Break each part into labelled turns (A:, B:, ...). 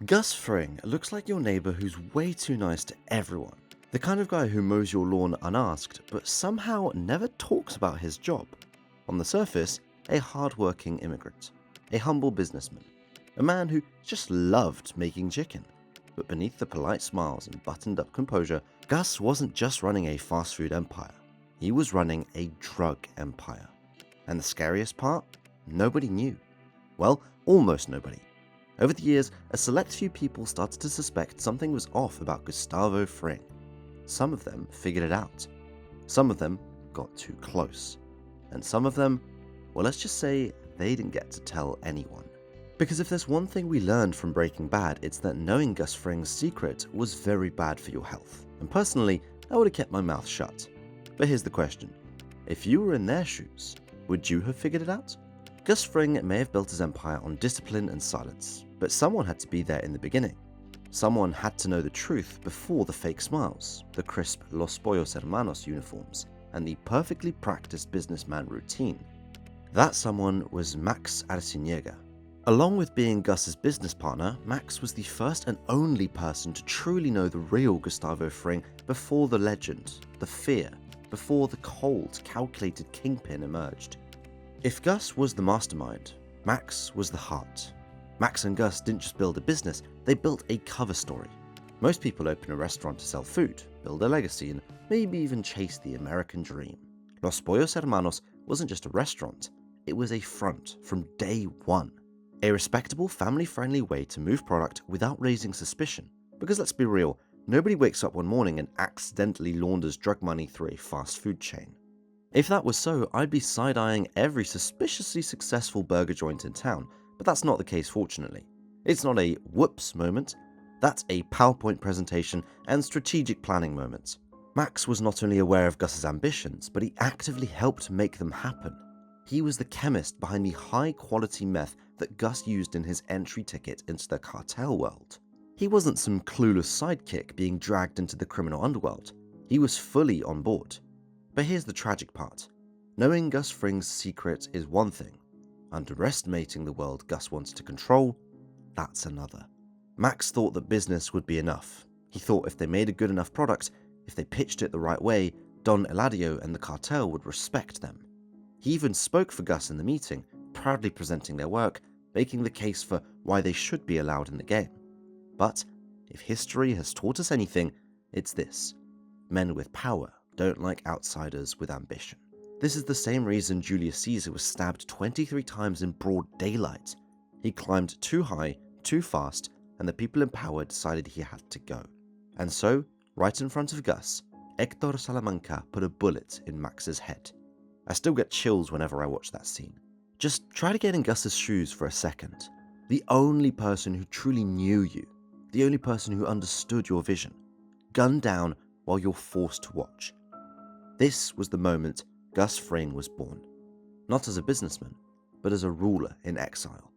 A: Gus Fring looks like your neighbor who's way too nice to everyone. The kind of guy who mows your lawn unasked, but somehow never talks about his job. On the surface, a hardworking immigrant, a humble businessman, a man who just loved making chicken. But beneath the polite smiles and buttoned-up composure, Gus wasn't just running a fast food empire. He was running a drug empire. And the scariest part? Nobody knew. Well, almost nobody. Over the years, a select few people started to suspect something was off about Gustavo Fring. Some of them figured it out. Some of them got too close. And some of them, well, let's just say they didn't get to tell anyone. Because if there's one thing we learned from Breaking Bad, it's that knowing Gus Fring's secret was very bad for your health. And personally, I would have kept my mouth shut. But here's the question. If you were in their shoes, would you have figured it out? Gus Fring may have built his empire on discipline and silence, but someone had to be there in the beginning. Someone had to know the truth before the fake smiles, the crisp Los Pollos Hermanos uniforms, and the perfectly practiced businessman routine. That someone was Max Arciniega. Along with being Gus's business partner, Max was the first and only person to truly know the real Gustavo Fring before the legend, the fear, before the cold, calculated kingpin emerged. If Gus was the mastermind, Max was the heart. Max and Gus didn't just build a business, they built a cover story. Most people open a restaurant to sell food, build a legacy, and maybe even chase the American dream. Los Pollos Hermanos wasn't just a restaurant, it was a front from day one. A respectable, family-friendly way to move product without raising suspicion. Because let's be real, nobody wakes up one morning and accidentally launders drug money through a fast food chain. If that was so, I'd be side-eyeing every suspiciously successful burger joint in town, but that's not the case fortunately. It's not a whoops moment, that's a PowerPoint presentation and strategic planning moment. Max was not only aware of Gus's ambitions, but he actively helped make them happen. He was the chemist behind the high-quality meth that Gus used in his entry ticket into the cartel world. He wasn't some clueless sidekick being dragged into the criminal underworld. He was fully on board. But here's the tragic part. Knowing Gus Fring's secret is one thing. Underestimating the world Gus wanted to control, that's another. Max thought that business would be enough. He thought if they made a good enough product, if they pitched it the right way, Don Eladio and the cartel would respect them. He even spoke for Gus in the meeting, proudly presenting their work, making the case for why they should be allowed in the game. But if history has taught us anything, it's this. Men with power don't like outsiders with ambition. This is the same reason Julius Caesar was stabbed 23 times in broad daylight. He climbed too high, too fast, and the people in power decided he had to go. And so, right in front of Gus, Hector Salamanca put a bullet in Max's head. I still get chills whenever I watch that scene. Just try to get in Gus's shoes for a second. The only person who truly knew you, the only person who understood your vision, gunned down while you're forced to watch. This was the moment Gus Fring was born. Not as a businessman, but as a ruler in exile,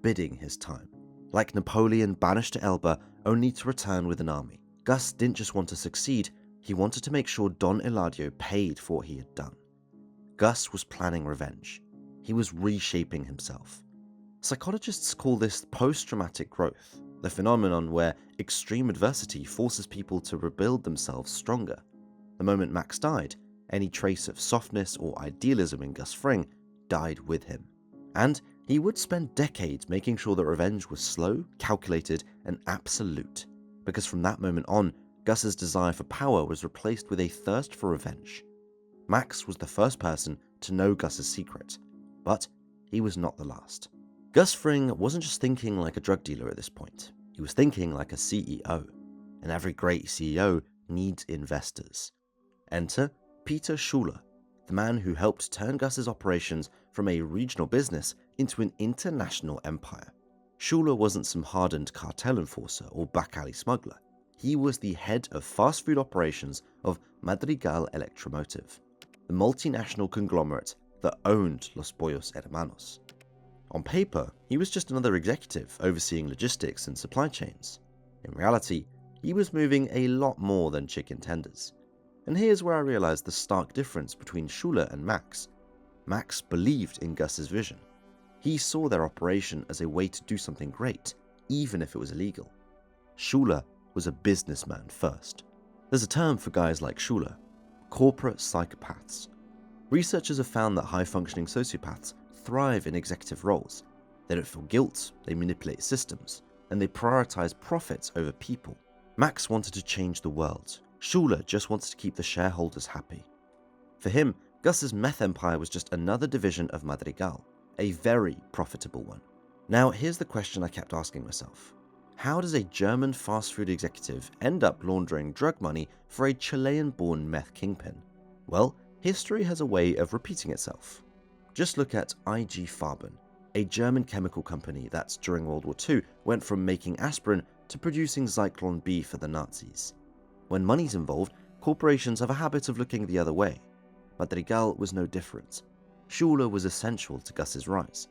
A: biding his time. Like Napoleon banished to Elba only to return with an army. Gus didn't just want to succeed, he wanted to make sure Don Eladio paid for what he had done. Gus was planning revenge. He was reshaping himself. Psychologists call this post-traumatic growth, the phenomenon where extreme adversity forces people to rebuild themselves stronger. The moment Max died, any trace of softness or idealism in Gus Fring died with him. And he would spend decades making sure that revenge was slow, calculated, and absolute. Because from that moment on, Gus's desire for power was replaced with a thirst for revenge. Max was the first person to know Gus's secret, but he was not the last. Gus Fring wasn't just thinking like a drug dealer at this point. He was thinking like a CEO, and every great CEO needs investors. Enter Peter Schuler, the man who helped turn Gus's operations from a regional business into an international empire. Schuler wasn't some hardened cartel enforcer or back alley smuggler. He was the head of fast food operations of Madrigal Electromotive, the multinational conglomerate that owned Los Pollos Hermanos. On paper, he was just another executive overseeing logistics and supply chains. In reality, he was moving a lot more than chicken tenders. And here's where I realized the stark difference between Schuler and Max. Max believed in Gus's vision. He saw their operation as a way to do something great, even if it was illegal. Schuler was a businessman first. There's a term for guys like Schuler: corporate psychopaths. Researchers have found that high-functioning sociopaths thrive in executive roles. They don't feel guilt, they manipulate systems, and they prioritize profits over people. Max wanted to change the world. Schuler just wanted to keep the shareholders happy. For him, Gus's meth empire was just another division of Madrigal, a very profitable one. Now, here's the question I kept asking myself. How does a German fast food executive end up laundering drug money for a Chilean-born meth kingpin? Well, history has a way of repeating itself. Just look at IG Farben, a German chemical company that, during World War II, went from making aspirin to producing Zyklon B for the Nazis. When money's involved, corporations have a habit of looking the other way. Madrigal was no different. Schuler was essential to Gus's rise.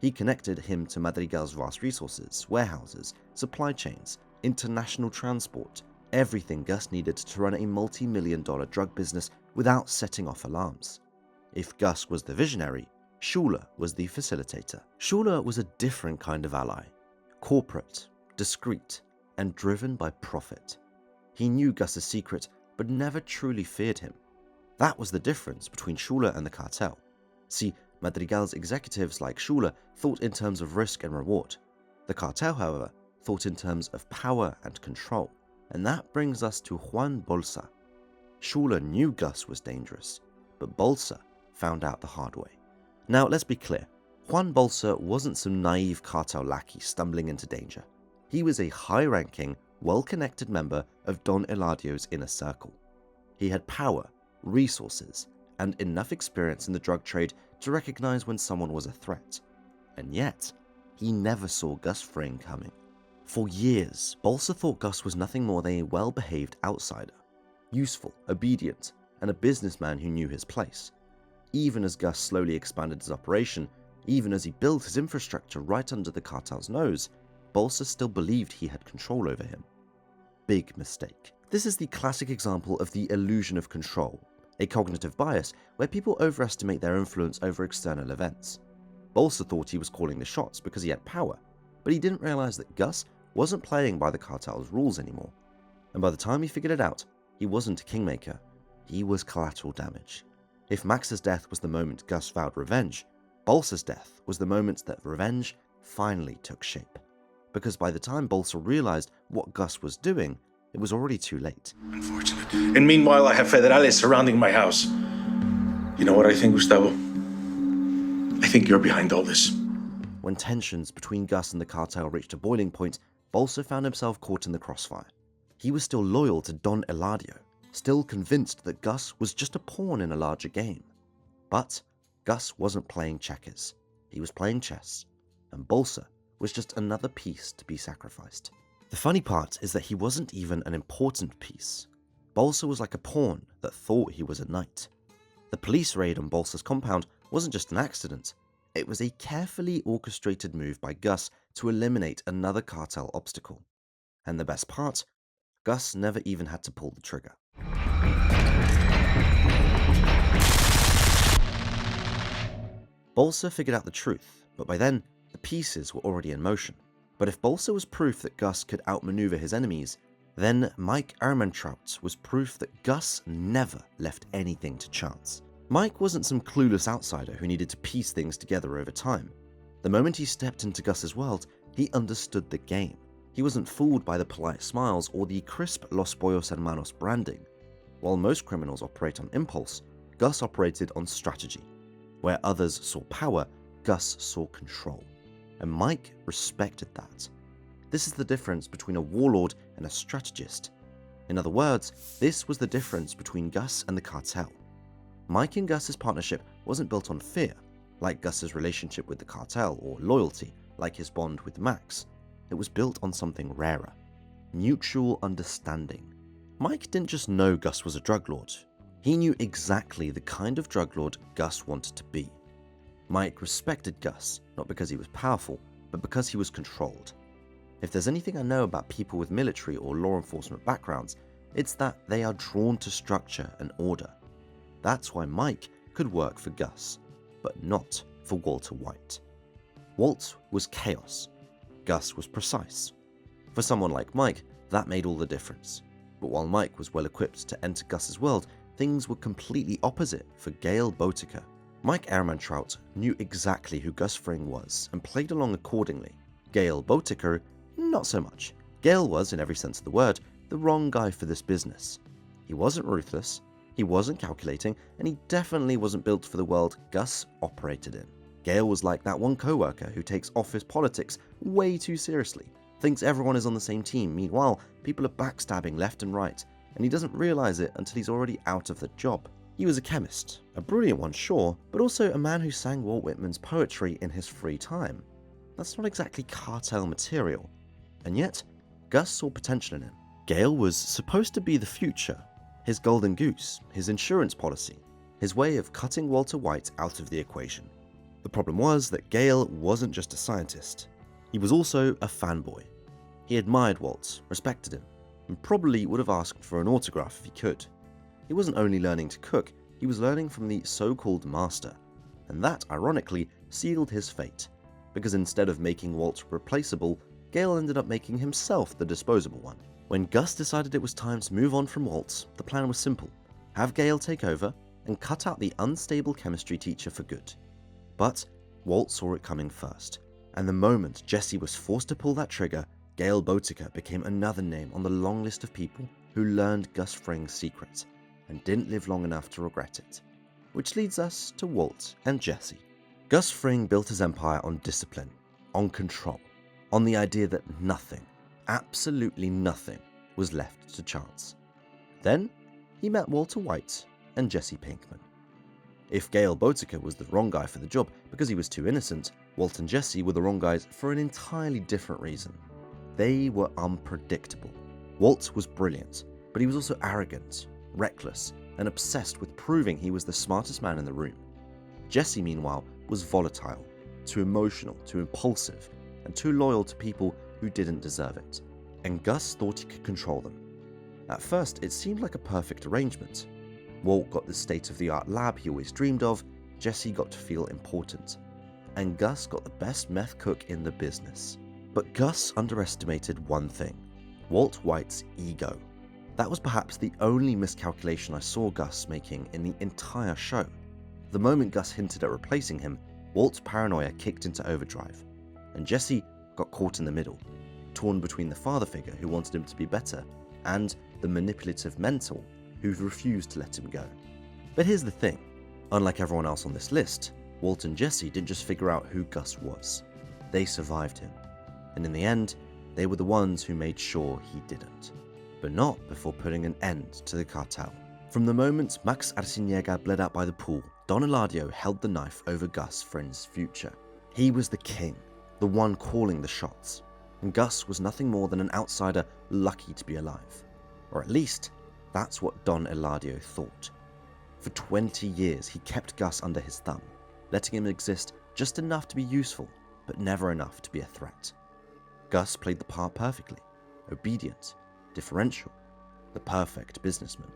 A: He connected him to Madrigal's vast resources, warehouses, supply chains, international transport, everything Gus needed to run a multi-million-dollar drug business without setting off alarms. If Gus was the visionary, Schuler was the facilitator. Schuler was a different kind of ally: corporate, discreet, and driven by profit. He knew Gus's secret, but never truly feared him. That was the difference between Schuler and the cartel. See, Madrigal's executives like Schuler thought in terms of risk and reward. The cartel, however, thought in terms of power and control. And that brings us to Juan Bolsa. Schuler knew Gus was dangerous, but Bolsa found out the hard way. Now, let's be clear. Juan Bolsa wasn't some naive cartel lackey stumbling into danger. He was a high-ranking, well-connected member of Don Eladio's inner circle. He had power, resources, and enough experience in the drug trade to recognize when someone was a threat. And yet, he never saw Gus Fring coming. For years, Bolsa thought Gus was nothing more than a well-behaved outsider, useful, obedient, and a businessman who knew his place. Even as Gus slowly expanded his operation, even as he built his infrastructure right under the cartel's nose, Bolsa still believed he had control over him. Big mistake. This is the classic example of the illusion of control, a cognitive bias where people overestimate their influence over external events. Bolsa thought he was calling the shots because he had power, but he didn't realize that Gus wasn't playing by the cartel's rules anymore. And by the time he figured it out, he wasn't a kingmaker, he was collateral damage. If Max's death was the moment Gus vowed revenge, Bolsa's death was the moment that revenge finally took shape. Because by the time Bolsa realized what Gus was doing, it was already too late.
B: Unfortunate. And meanwhile, I have federales surrounding my house. You know what I think, Gustavo? I think you're behind all this.
A: When tensions between Gus and the cartel reached a boiling point, Bolsa found himself caught in the crossfire. He was still loyal to Don Eladio, still convinced that Gus was just a pawn in a larger game. But Gus wasn't playing checkers. He was playing chess, and Bolsa was just another piece to be sacrificed. The funny part is that he wasn't even an important piece. Bolsa was like a pawn that thought he was a knight. The police raid on Bolsa's compound wasn't just an accident. It was a carefully orchestrated move by Gus to eliminate another cartel obstacle. And the best part, Gus never even had to pull the trigger. Bolsa figured out the truth, but by then, the pieces were already in motion. But if Bolsa was proof that Gus could outmaneuver his enemies, then Mike Ehrmantraut was proof that Gus never left anything to chance. Mike wasn't some clueless outsider who needed to piece things together over time. The moment he stepped into Gus's world, he understood the game. He wasn't fooled by the polite smiles or the crisp Los Pollos Hermanos branding. While most criminals operate on impulse, Gus operated on strategy. Where others saw power, Gus saw control. And Mike respected that. This is the difference between a warlord and a strategist. In other words, this was the difference between Gus and the cartel. Mike and Gus's partnership wasn't built on fear, like Gus's relationship with the cartel, or loyalty, like his bond with Max. It was built on something rarer: mutual understanding. Mike didn't just know Gus was a drug lord. He knew exactly the kind of drug lord Gus wanted to be. Mike respected Gus, not because he was powerful, but because he was controlled. If there's anything I know about people with military or law enforcement backgrounds, it's that they are drawn to structure and order. That's why Mike could work for Gus, but not for Walter White. Walt was chaos. Gus was precise. For someone like Mike, that made all the difference. But while Mike was well equipped to enter Gus's world, things were completely opposite for Gail Botica. Mike Ehrmantraut knew exactly who Gus Fring was and played along accordingly. Gail Botica, not so much. Gail was, in every sense of the word, the wrong guy for this business. He wasn't ruthless, he wasn't calculating, and he definitely wasn't built for the world Gus operated in. Gail was like that one coworker who takes office politics way too seriously, thinks everyone is on the same team, meanwhile people are backstabbing left and right, and he doesn't realize it until he's already out of the job. He was a chemist, a brilliant one sure, but also a man who sang Walt Whitman's poetry in his free time. That's not exactly cartel material, and yet Gus saw potential in him. Gail was supposed to be the future, his golden goose, his insurance policy, his way of cutting Walter White out of the equation. The problem was that Gail wasn't just a scientist, he was also a fanboy. He admired Walt, respected him, and probably would have asked for an autograph if he could. He wasn't only learning to cook, he was learning from the so-called master, and that, ironically, sealed his fate, because instead of making Walt replaceable, Gail ended up making himself the disposable one. When Gus decided it was time to move on from Walt, the plan was simple: have Gail take over and cut out the unstable chemistry teacher for good. But Walt saw it coming first, and the moment Jesse was forced to pull that trigger, Gail Botica became another name on the long list of people who learned Gus Fring's secret and didn't live long enough to regret it. Which leads us to Walt and Jesse. Gus Fring built his empire on discipline, on control, on the idea that nothing, absolutely nothing, was left to chance. Then he met Walter White and Jesse Pinkman. If Gail Botica was the wrong guy for the job because he was too innocent, Walt and Jesse were the wrong guys for an entirely different reason. They were unpredictable. Walt was brilliant, but he was also arrogant, reckless, and obsessed with proving he was the smartest man in the room. Jesse, meanwhile, was volatile, too emotional, too impulsive, and too loyal to people who didn't deserve it. And Gus thought he could control them. At first, it seemed like a perfect arrangement. Walt got the state-of-the-art lab he always dreamed of, Jesse got to feel important, and Gus got the best meth cook in the business. But Gus underestimated one thing: Walt White's ego. That was perhaps the only miscalculation I saw Gus making in the entire show. The moment Gus hinted at replacing him, Walt's paranoia kicked into overdrive, and Jesse got caught in the middle, torn between the father figure who wanted him to be better and the manipulative mentor who refused to let him go. But here's the thing: unlike everyone else on this list, Walt and Jesse didn't just figure out who Gus was, they survived him. And in the end, they were the ones who made sure he didn't. But not before putting an end to the cartel. From the moment Max Arciniega bled out by the pool, Don Eladio held the knife over Gus Fring's future. He was the king, the one calling the shots, and Gus was nothing more than an outsider lucky to be alive. Or at least, that's what Don Eladio thought. For 20 years, he kept Gus under his thumb, letting him exist just enough to be useful, but never enough to be a threat. Gus played the part perfectly: obedient, differential, the perfect businessman.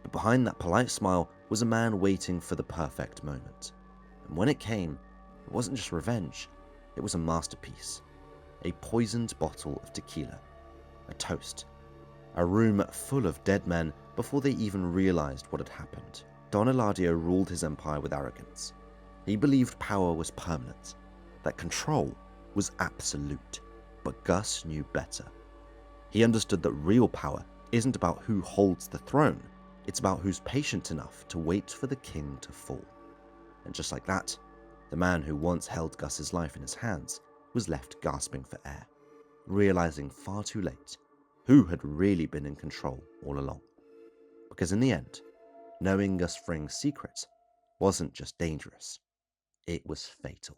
A: But behind that polite smile was a man waiting for the perfect moment. And when it came, it wasn't just revenge, it was a masterpiece. A poisoned bottle of tequila, a toast, a room full of dead men before they even realized what had happened. Don Eladio ruled his empire with arrogance. He believed power was permanent, that control was absolute. But Gus knew better. He understood that real power isn't about who holds the throne, it's about who's patient enough to wait for the king to fall. And just like that, the man who once held Gus's life in his hands was left gasping for air, realizing far too late who had really been in control all along. Because in the end, knowing Gus Fring's secret wasn't just dangerous, it was fatal.